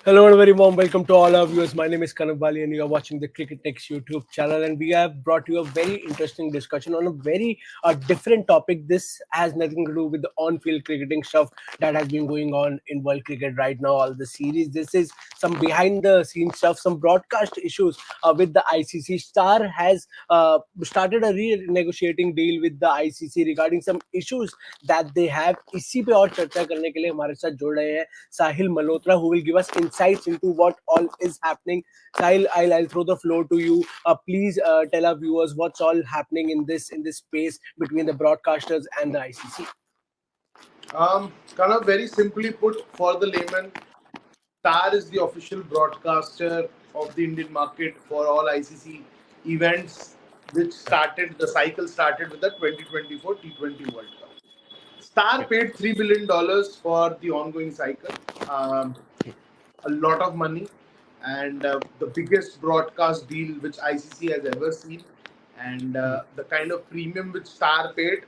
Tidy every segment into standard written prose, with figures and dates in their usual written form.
Hello and very warm welcome to all our viewers. My name is Kanav Bali and you are watching the Cricket Next YouTube channel. And we have brought you a very interesting discussion on a very different topic. This has nothing to do with the on-field cricketing stuff that has been going on in world cricket right now, all the series. This is some behind-the-scenes stuff, some broadcast issues with the ICC. Star has started a renegotiating deal with the ICC regarding some issues that they have. इसी पे और चर्चा करने के लिए हमारे साथ जुड़ रहे हैं Sahil Malhotra, who will give us insights into what all is happening. Sahil, I'll throw the floor to you. Please tell our viewers what's all happening in this space between the broadcasters and the ICC. Kind of very simply put, for the layman, Star is the official broadcaster of the Indian market for all ICC events, which the cycle started with the 2024 T20 World Cup. Star paid $3 billion for the ongoing cycle, a lot of money, and the biggest broadcast deal which ICC has ever seen, and the kind of premium which Star paid.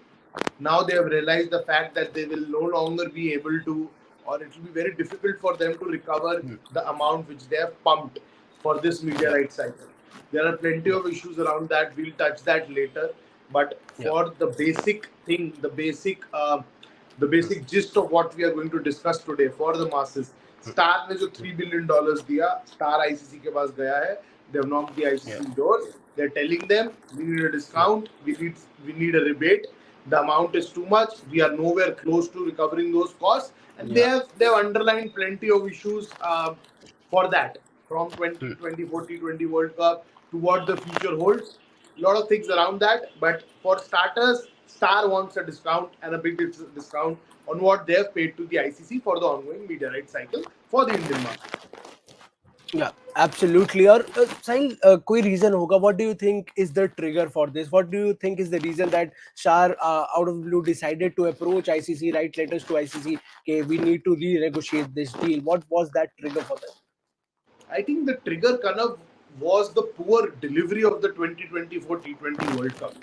Now they have realized the fact that they will no longer be able to, or it will be very difficult for them to recover the amount which they have pumped for this media rights cycle. There are plenty of issues around that. We'll touch that later. But for the basic thing, the basic gist of what we are going to discuss today for the masses, Star ने जो $3 billion दिया, Star ICC के पास गया है. They have knocked the ICC doors. They're telling them we need a discount, we need a rebate. The amount is too much. We are nowhere close to recovering those costs, and they have underlined plenty of issues for that, from 2024 T20 World Cup to what the future holds. A lot of things around that, but for starters, Star wants a discount and a big discount on what they have paid to the ICC for the ongoing media rights cycle for the Indian market. Yeah, absolutely. Or Sahil, कोई reason होगा? What do you think is the trigger for this? What do you think is the reason that Shar out of blue decided to approach ICC, write letters to ICC? Okay, we need to renegotiate this deal. What was that trigger for them? I think the trigger kind of was the poor delivery of the 2024 T20 World Cup.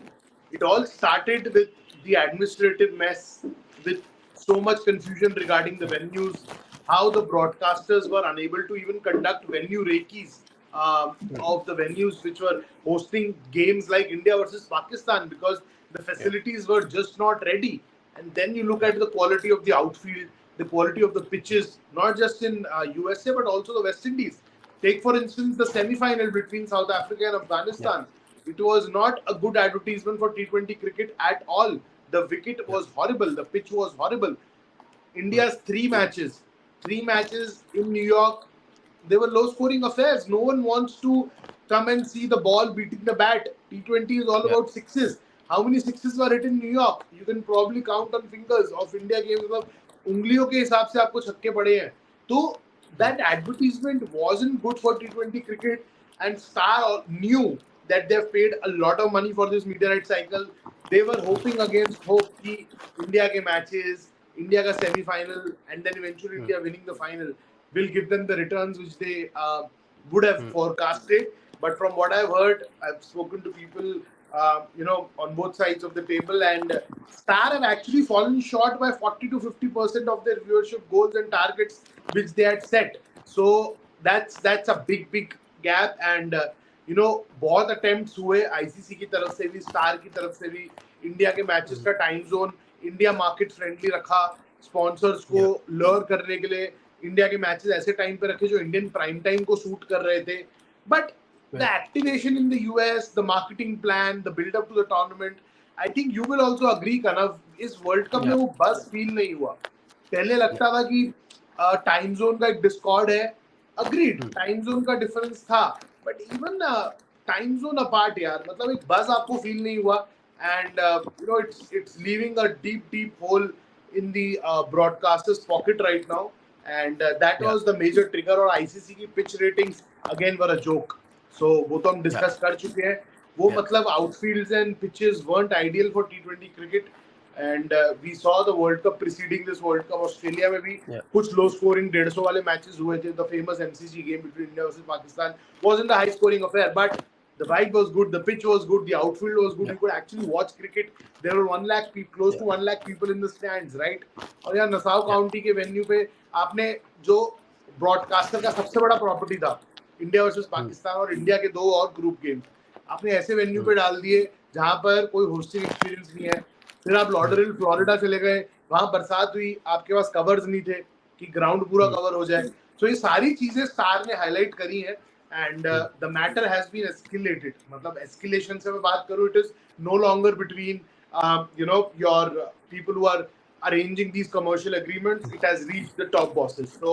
It all started with the administrative mess, with so much confusion regarding the venues, how the broadcasters were unable to even conduct venue rekies of the venues which were hosting games like India versus Pakistan because the facilities were just not ready. And then you look at the quality of the outfield, the quality of the pitches, not just in USA but also the West Indies. Take, for instance, the semi-final between South Africa and Afghanistan. It was not a good advertisement for T20 cricket at all. The wicket was horrible. The pitch was horrible. India's three matches in New York, they were low-scoring affairs. No one wants to come and see the ball beating the bat. T20 is all about sixes. How many sixes were hit in New York? You can probably count on fingers of India games. उंगलियों के हिसाब से आपको छक्के पड़े हैं. तो that advertisement wasn't good for T20 cricket, and Star knew that they've paid a lot of money for this media rights cycle. They were hoping against hope that India ke matches, India ka semi-final, and then eventually India winning the final will give them the returns which they would have forecasted. But from what I've heard, I've spoken to people on both sides of the table, and Star have actually fallen short by 40 to 50% of their viewership goals and targets which they had set. So that's a big gap, and बहुत attempts हुए ICC की तरफ से भी, Star की तरफ से भी, इंडिया के मैचेस का time zone India market friendly रखा, स्पॉन्सर्स को लर करने के लिए इंडिया के मैचेस ऐसे टाइम पे रखे जो इंडियन प्राइम टाइम को सूट कर रहे थे. But the activation in the US, the marketing plan, the build up to the tournament, I think you will also agree, Kanav, इस वर्ल्ड कप में वो बस फील नहीं हुआ. पहले लगता था कि टाइम जोन का एक डिस्कॉर्ड है, अग्रीड, टाइम जोन का डिफरेंस था, but even time zone apart यार, मतलब एक बस आपको फील नहीं हुआ. And it's leaving a deep hole in the broadcasters pocket right now, and that was the major trigger. और ICC की pitch ratings again were a joke. So वो तो हम डिस्कस कर चुके हैं. वो मतलब outfields and pitches weren't ideal for T20 cricket, and we saw the World Cup preceding this World Cup. Australia में भी कुछ low scoring 150 वाले matches हुए थे. The famous MCG game between India versus Pakistan wasn't a high scoring affair, but the vibe was good, the pitch was good, the outfield was good. You could actually watch cricket. There were 1 lakh people, close to 1 lakh people in the stands, right? और यहाँ Nassau county के venue पे आपने जो broadcaster का सबसे बड़ा property था, इंडिया वर्सेस पाकिस्तान और इंडिया के 2 और ग्रुप गेम्स, आपने ऐसे वेन्यू पे डाल दिए जहां पर कोई होस्टिंग एक्सपीरियंस नहीं है। फिर आप लॉडरहिल फ्लोरिडा चले गए, वहां बरसात हुई, आपके पास कवर्स नहीं थे कि ग्राउंड पूरा कवर हो जाए। तो ये सारी चीजें स्टार ने हाईलाइट करी है and the matter has been escalated. मतलब एस्केलेशन से मैं बात करूं, it is no longer between your people who are arranging these commercial agreements, it has reached the top bosses. So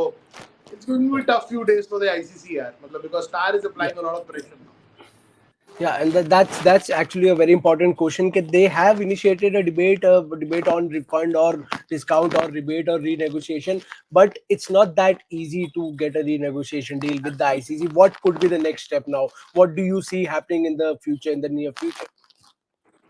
it's going to be a tough few days for the ICC, because Star is applying a lot of pressure now. Yeah, and that's actually a very important question. That they have initiated a debate on refund or discount or rebate or renegotiation, but it's not that easy to get a renegotiation deal with the ICC. What could be the next step now? What do you see happening in the future, in the near future?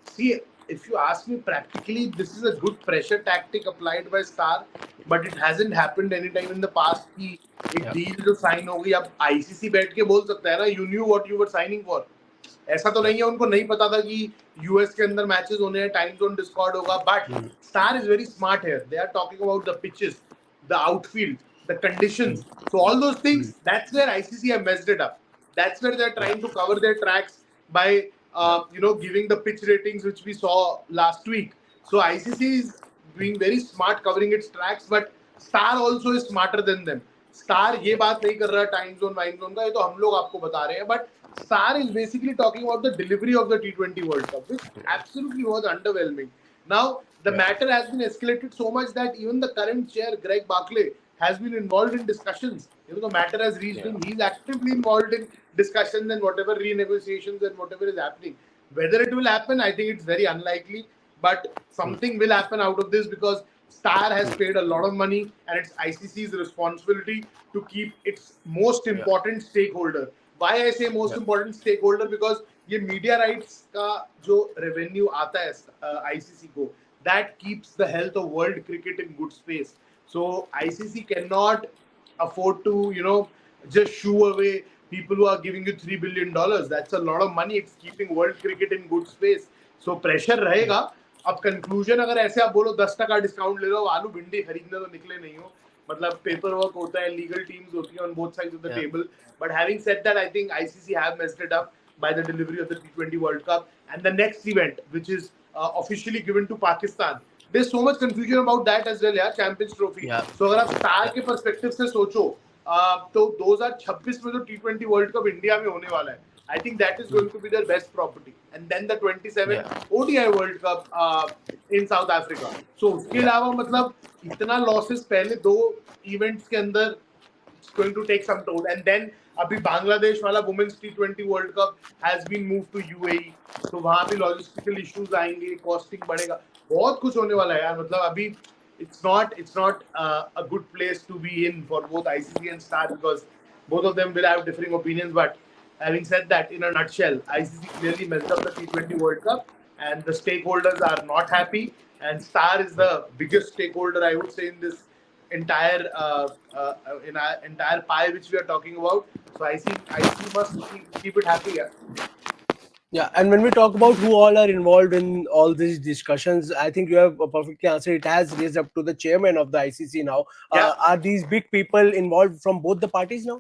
See, if you ask me practically, this is a good pressure tactic applied by Star, but it hasn't happened anytime in the past कि एक deal जो sign हो गई, अब ICC बैठ के बोल सकता है ना, you knew what you were signing for. ऐसा तो नहीं है उनको नहीं पता था कि यूएस के अंदर मैचेस होने हैं, टाइम जोन डिस्कॉर्ड होगा, but star is very smart here. They are talking about the pitches, the outfield, the conditions, so all those things, that's where ICC have messed it up. That's where they're trying to cover their tracks by giving the pitch ratings which we saw last week. So ICC is being very smart covering its tracks, but Star also is smarter than them. Star ये बात नहीं कर रहा time zone वाइम zone का, ये तो हम लोग आपको बता रहे हैं, but Star is basically talking about the delivery of the T20 World Cup, which absolutely was underwhelming. Now the matter has been escalated so much that even the current chair Greg Barclay has been involved in discussions. The matter has reached him. He's actively involved in discussions and whatever renegotiations and whatever is happening. Whether it will happen, I think it's very unlikely. But something will happen out of this because Star has paid a lot of money and it's ICC's responsibility to keep its most important stakeholder. Why I say most important stakeholder? Because ये media rights का जो revenue आता है ICC को, that keeps the health of world cricket in good space. So ICC cannot afford to, just shoo away people who are giving you $3 billion. That's a lot of money. It's keeping world cricket in good space. So pressure रहेगा. अब conclusion अगर ऐसे आप बोलो 10% discount ले लो, आलू भिंडी खरीदने तो निकले नहीं हो. मतलब पेपर वर्क होता है, लीगल टीम्स होती है on both sides of the table. But having said that, I think ICC have messed it up by the delivery of the T20 World Cup and the next event, which is officially given to Pakistan. There's so much confusion about that as well, यार, Champions Trophy. So अगर आप star के perspective से सोचो, तो 2026 में जो T20 World Cup India में होने वाला है, I think that is going to be their best property. And then the 27 ODI World Cup in South Africa. So उसके अलावा मतलब इतना losses पहले 2 events के अंदर, it's going to take some toll. And then अभी बांग्लादेश वाला Women's T20 World Cup has been moved to UAE. तो वहाँ भी logistical issues आएंगे, costing बढ़ेगा, बहुत कुछ होने वाला है यार. मतलब अभी it's not a good place to be in for both ICC and Star because both of them will have differing opinions. But having said that, in a nutshell, ICC clearly messed up the T20 World Cup and the stakeholders are not happy. And Star is the biggest stakeholder, I would say, in this entire entire pie which we are talking about. So ICC must keep it happy. Yeah, and when we talk about who all are involved in all these discussions, I think you have perfectly answered. It has raised up to the chairman of the ICC now. Are these big people involved from both the parties now?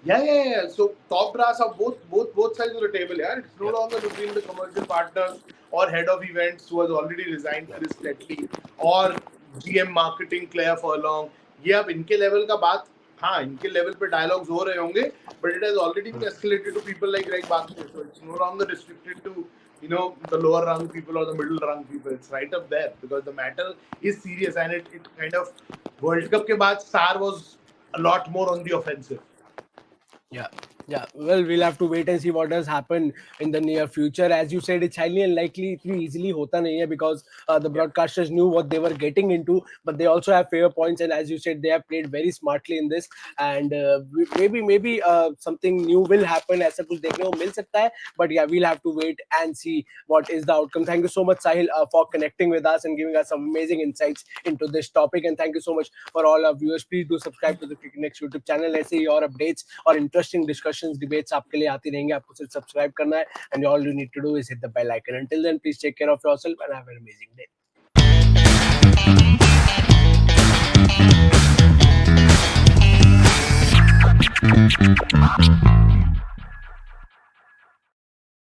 Yeah. So top brass of both sides of the table. Yeah, it's no longer between the commercial partners or head of events who has already resigned, Chris Tetley, or GM marketing Claire Furlong. ये अब इनके level का बात, हाँ, इनके level पे dialogues हो रहे होंगे, but it has already been escalated to people like Greg Barclay. So it's no longer restricted to the lower rung people or the middle rung people. It's right up there because the matter is serious and it kind of World Cup के बाद Star was a lot more on the offensive. Yeah. Well, we'll have to wait and see what does happen in the near future. As you said, it's highly unlikely इतनी easily होता नहीं है because the broadcasters knew what they were getting into, but they also have fair points. And as you said, they have played very smartly in this. And maybe something new will happen. ऐसा कुछ देखने को मिल सकता है. But yeah, we'll have to wait and see what is the outcome. Thank you so much, Sahil, for connecting with us and giving us some amazing insights into this topic. And thank you so much for all our viewers. Please do subscribe to the Cricket Next YouTube channel. ऐसे ही और updates और interesting discussions, debates आपके लिए आती रहेंगे. आपको सिर्फ subscribe करना है and all you need to do is hit the bell icon. Until then, please take care of yourself and have an amazing day.